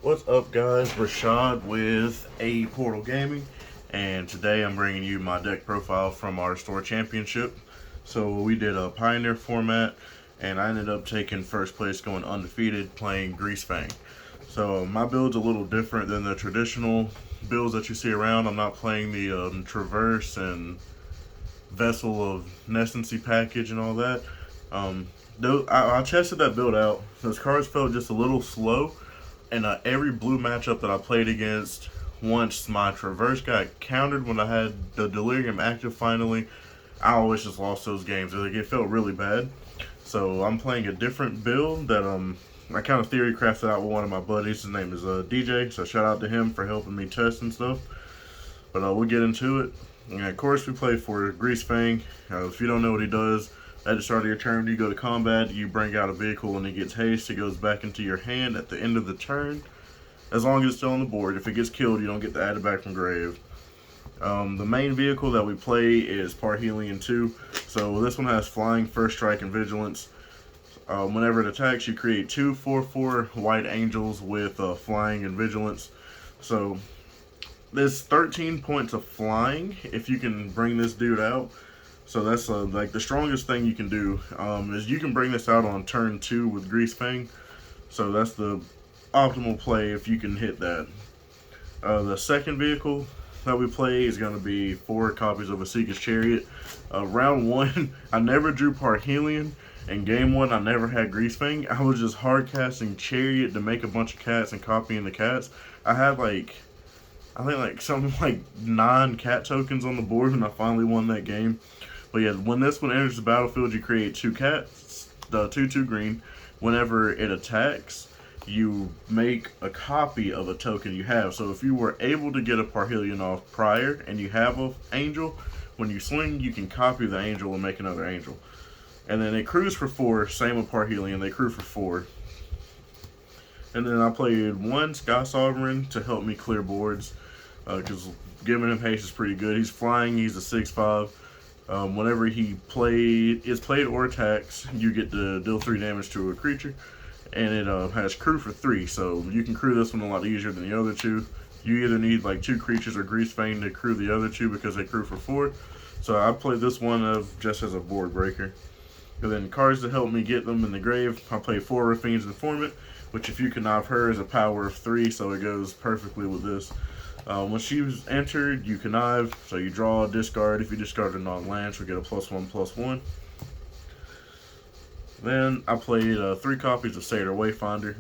What's up, guys? Rashad with A Portal Gaming, and today I'm bringing you my deck profile from our store championship. So we did a Pioneer format, and I ended up taking first place, going undefeated, playing Greasefang. So my build's a little different than the traditional builds that you see around. I'm not playing the Traverse and Vessel of Nescency package and all that. I tested that build out. Those cards felt just a little slow, and every blue matchup that I played against, once my Traverse got countered when I had the Delirium active finally, I always just lost those games. Like, it felt really bad. So I'm playing a different build that I kind of theory crafted out with one of my buddies. His name is DJ, so shout out to him for helping me test and stuff. But we'll get into it. And of course, we play for Greasefang. If you don't know what he does, at the start of your turn, you go to combat, you bring out a vehicle, and it gets haste. It goes back into your hand at the end of the turn, as long as it's still on the board. If it gets killed, you don't get to add it back from grave. The main vehicle that we play is Helium II. So this one has Flying, First Strike, and Vigilance. Whenever it attacks, you create two 4/4 White Angels with Flying and Vigilance. So there's 13 points of Flying if you can bring this dude out. So that's like the strongest thing you can do is you can bring this out on turn 2 with Greasefang. So that's the optimal play if you can hit that. The second vehicle that we play is going to be 4 copies of Asika's Chariot. Round 1, I never drew Parhelion. And game 1, I never had Greasefang. I was just hard casting Chariot to make a bunch of cats and copying the cats. I had I think something like 9 cat tokens on the board when I finally won that game. But yeah, when this one enters the battlefield, you create 2 cats, the 2/2 green. Whenever it attacks, you make a copy of a token you have. So if you were able to get a Parhelion off prior and you have an angel, when you swing, you can copy the angel and make another angel. And then it crews for 4, same with Parhelion, they crew for 4. And then I played 1 Sky Sovereign to help me clear boards, because giving him haste is pretty good. He's flying, he's a 6/5. Whenever he is played or attacks, you get to deal 3 damage to a creature, and it has crew for 3, so you can crew this one a lot easier than the other 2. You either need like 2 creatures or Greasefang to crew the other 2 because they crew for 4. So I played this one just as a Boardbreaker. And then cards to help me get them in the grave, I play 4 Raffine's Informant, which if you connive her is a power of 3, so it goes perfectly with this. When she's entered, you connive, so you draw, discard. If you discard a non-land, you'll get a +1/+1. Then I played 3 copies of Satyr Wayfinder.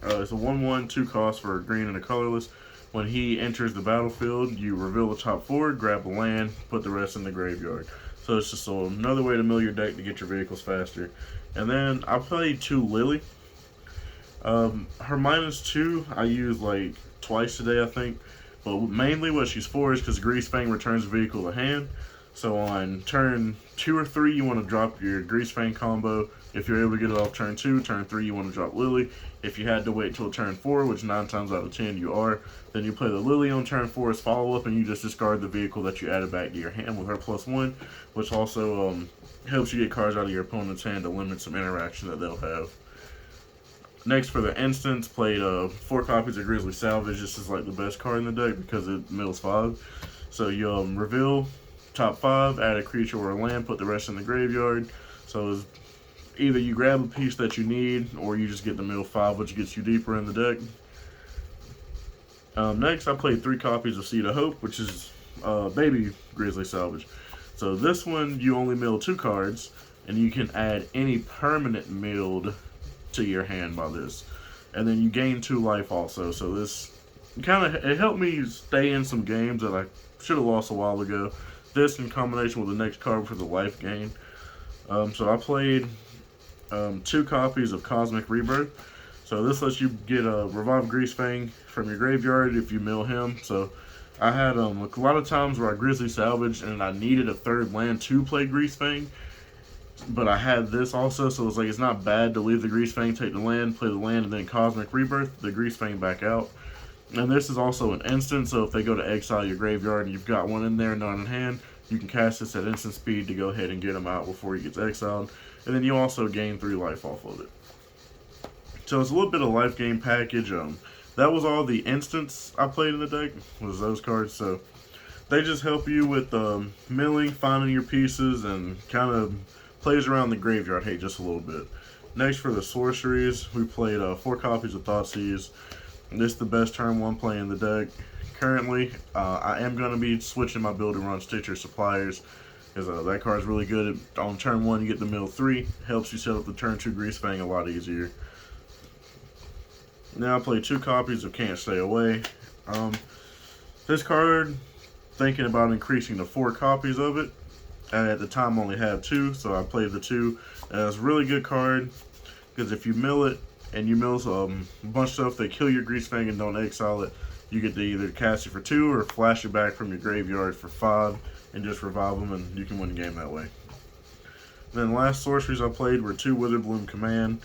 It's a 1/1, 2 cost for a green and a colorless. When he enters the battlefield, you reveal the top 4, grab a land, put the rest in the graveyard. So it's just another way to mill your deck to get your vehicles faster. And then I played 2 Lily. Her -2 I used like twice today, I think. But mainly what she's for is because Greasefang returns a vehicle to hand. So on turn 2 or 3, you want to drop your Greasefang combo. If you're able to get it off turn 2, turn 3, you want to drop Lily. If you had to wait till turn 4, which 9 times out of 10 you are, then you play the Lily on turn 4 as follow-up, and you just discard the vehicle that you added back to your hand with her +1, which also helps you get cards out of your opponent's hand to limit some interaction that they'll have. Next, for the instance, played 4 copies of Grizzly Salvage. This is like the best card in the deck because it mills 5. So you reveal top 5, add a creature or a land, put the rest in the graveyard. So it's either you grab a piece that you need, or you just get the mill 5, which gets you deeper in the deck. Next, I played 3 copies of Seed of Hope, which is baby Grizzly Salvage. So this one, you only mill 2 cards, and you can add any permanent milled to your hand by this, and then you gain 2 life also. So this it helped me stay in some games that I should have lost a while ago. This in combination with the next card for the life gain. So I played 2 copies of Cosmic Rebirth. So this lets you get a Revive Greasefang from your graveyard if you mill him. So I had a lot of times where I Grizzly Salvaged and I needed a 3rd land to play Greasefang. But I had this also, so it's like it's not bad to leave the Greasefang, take the land, play the land, and then Cosmic Rebirth, the Greasefang back out. And this is also an instant, so if they go to exile your graveyard and you've got one in there, not in hand, you can cast this at instant speed to go ahead and get him out before he gets exiled. And then you also gain 3 life off of it. So it's a little bit of life gain package. that was all the instants I played in the deck, was those cards. So they just help you with milling, finding your pieces, and kind of plays around the graveyard hate just a little bit. Next, for the sorceries, we played 4 copies of Thoughtseize. This is the best turn 1 play in the deck. Currently, I am going to be switching my build to run Stitcher Suppliers, because that card is really good. On turn 1, you get the mill 3, helps you set up the turn 2 greasefang a lot easier. Now I play 2 copies of Can't Stay Away. This card, thinking about increasing to 4 copies of it. I at the time only had 2, so I played the 2. It's a really good card, because if you mill it, and you mill a bunch of stuff that kill your greasefang and don't exile it, you get to either cast it for 2 or flash it back from your graveyard for 5 and just revive them, and you can win the game that way. Then last sorceries I played were 2 Witherbloom Command.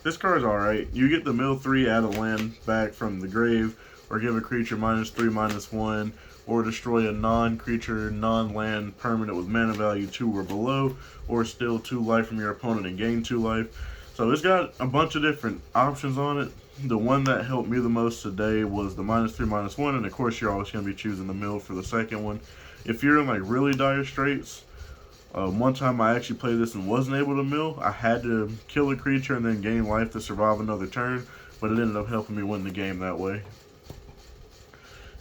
This card's alright. You get the mill 3, add a land back from the grave, or give a creature -3/-1, or destroy a non-creature, non-land permanent with mana value 2 or below, or steal 2 life from your opponent and gain 2 life. So it's got a bunch of different options on it. The one that helped me the most today was the -3/-1, and of course you're always going to be choosing the mill for the second one. If you're in like really dire straits, one time I actually played this and wasn't able to mill. I had to kill a creature and then gain life to survive another turn, but it ended up helping me win the game that way.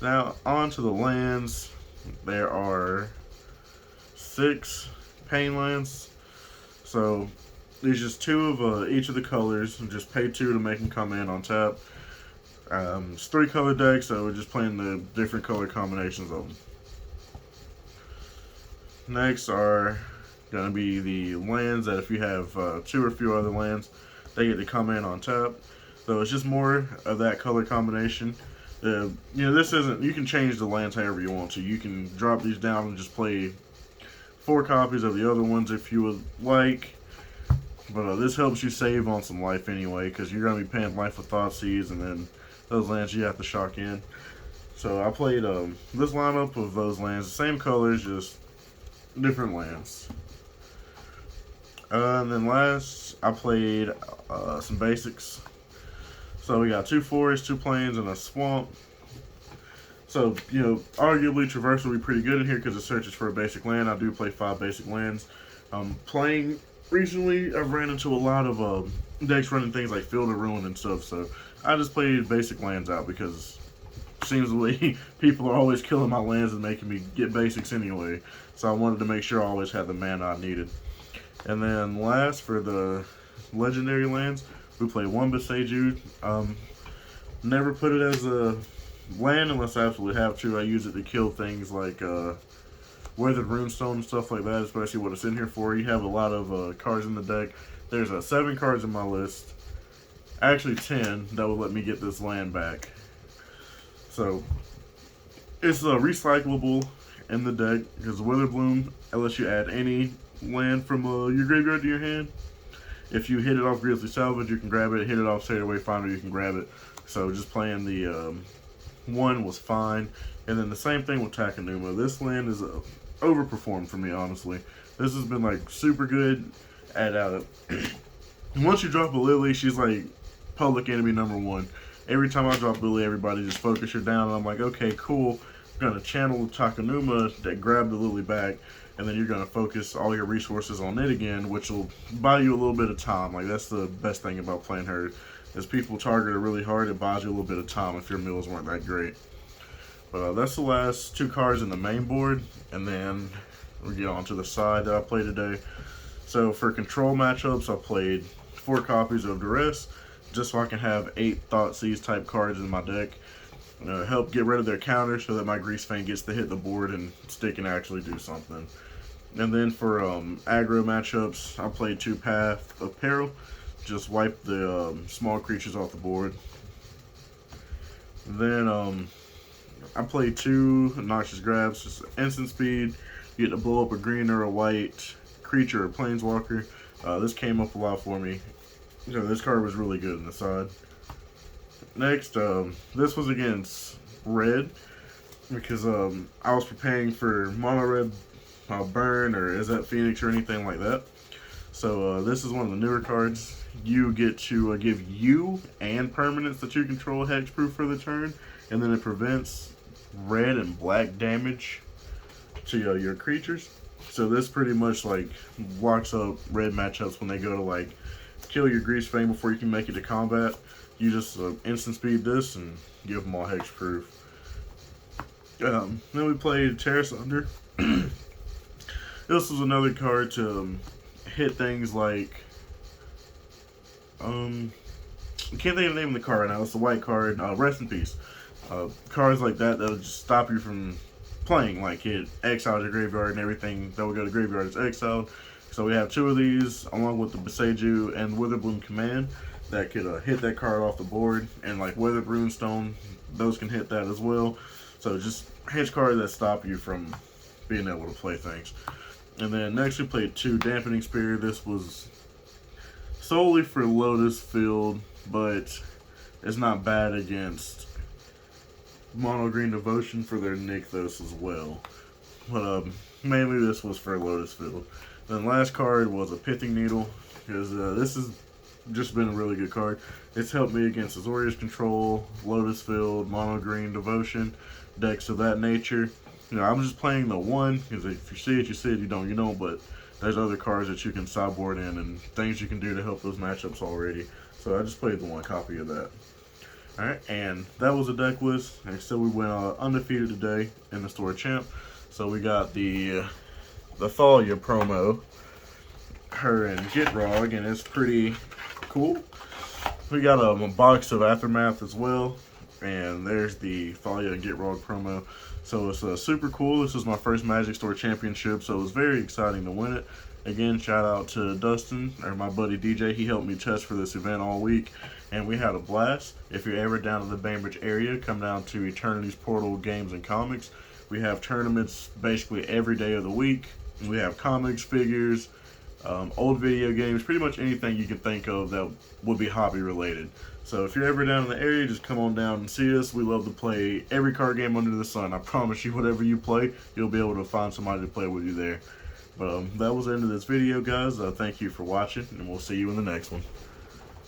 Now, on to the lands. There are 6 pain lands. So, there's just 2 of each of the colors. And just pay 2 to make them come in on tap. It's 3 color decks, so we're just playing the different color combinations of them. Next are going to be the lands that if you have 2 or few other lands, they get to come in on tap. So it's just more of that color combination. You know, this isn't, you can change the lands however you want to. You can drop these down and just play 4 copies of the other ones if you would like. But this helps you save on some life anyway, because you're going to be paying life with Thoughtseize, and then those lands you have to shock in. So I played this lineup of those lands, the same colors, just different lands. And then last, I played some basics. So we got 2 forests, 2 plains, and a swamp. So, you know, arguably Traverse will be pretty good in here because it searches for a basic land. I do play 5 basic lands. Playing recently, I've ran into a lot of decks running things like Field of Ruin and stuff. So I just played basic lands out because it seems the way people are always killing my lands and making me get basics anyway. So I wanted to make sure I always had the mana I needed. And then last, for the legendary lands, we play 1 Besejude. Never put it as a land unless I absolutely have to. I use it to kill things like Weathered Runestone and stuff like that, especially what it's in here for. You have a lot of cards in the deck. There's 7 cards in my list. Actually 10 that would let me get this land back. So it's recyclable in the deck because Witherbloom lets you add any land from your graveyard to your hand. If you hit it off Grizzly Salvage, you can grab it. Hit it off Sacred Wayfinder, you can grab it. So just playing the 1 was fine. And then the same thing with Takenuma. This land is overperformed for me, honestly. This has been like super good at once you drop a Lily, she's like public enemy #1. Every time I drop Lily, everybody just focus her down, and I'm like, okay, cool. I'm gonna channel Takenuma that grab the Lily back, and then you're gonna focus all your resources on it again, which will buy you a little bit of time. Like, that's the best thing about playing her, is people target her really hard. It buys you a little bit of time if your mills weren't that great. But that's the last 2 cards in the main board, and then we get on to the side that I played today. So for control matchups, I played 4 copies of Duress, just so I can have 8 Thoughtseize type cards in my deck. Help get rid of their counter so that my greasefang gets to hit the board and stick and actually do something. And then for aggro matchups, I played 2 Path of Peril. Just wipe the small creatures off the board. Then I played 2 Noxious Grabs, just instant speed. You get to blow up a green or a white creature or planeswalker. This came up a lot for me. So this card was really good in the side. Next, this was against red, because I was preparing for mono red burn or Is That Phoenix or anything like that. So this is one of the newer cards. You get to give you and permanents that you control hexproof for the turn, and then it prevents red and black damage to your creatures. So this pretty much like locks up red matchups when they go to like kill your greasefang before you can make it to combat. You just instant speed this and give them all hexproof. Then we played Chariot. This was another card to hit things like I can't think of the name of the card right now. It's a white card. Rest in peace. Cards like that that'll just stop you from playing. Like it exiles your graveyard and everything that will go to graveyard is exiled. So we have 2 of these along with the Beseiju and Witherbloom Command that could hit that card off the board, and like Withered Runestone, those can hit that as well. So just hedge cards that stop you from being able to play things. And then next we played 2 Dampening Spear. This was solely for Lotus Field, but it's not bad against Mono Green Devotion for their Nykthos as well. But mainly this was for Lotus Field. Then last card was a Pithing Needle, because this has just been a really good card. It's helped me against Azorius Control, Lotus Field, Mono Green Devotion, decks of that nature. You know, I'm just playing the one, because if you see it, you see it, you don't, but there's other cards that you can sideboard in and things you can do to help those matchups already. So I just played the 1 copy of that. Alright, and that was a deck list. And so we went undefeated today in the store champ. So we got the Thalia promo, her and Gitrog, and it's pretty cool. We got a box of Aftermath as well, and there's the Thalia and Gitrog promo. So it's super cool. This is my first Magic Store Championship, so it was very exciting to win it. Again, shout out to Dustin, or my buddy DJ. He helped me test for this event all week, and we had a blast. If you're ever down in the Bainbridge area, come down to Eternity's Portal Games and Comics. We have tournaments basically every day of the week. We have comics, figures, old video games, pretty much anything you can think of that would be hobby related. So if you're ever down in the area, just come on down and see us. We love to play every card game under the sun. I promise you, whatever you play, you'll be able to find somebody to play with you there. But that was the end of this video, guys. Thank you for watching, and we'll see you in the next one.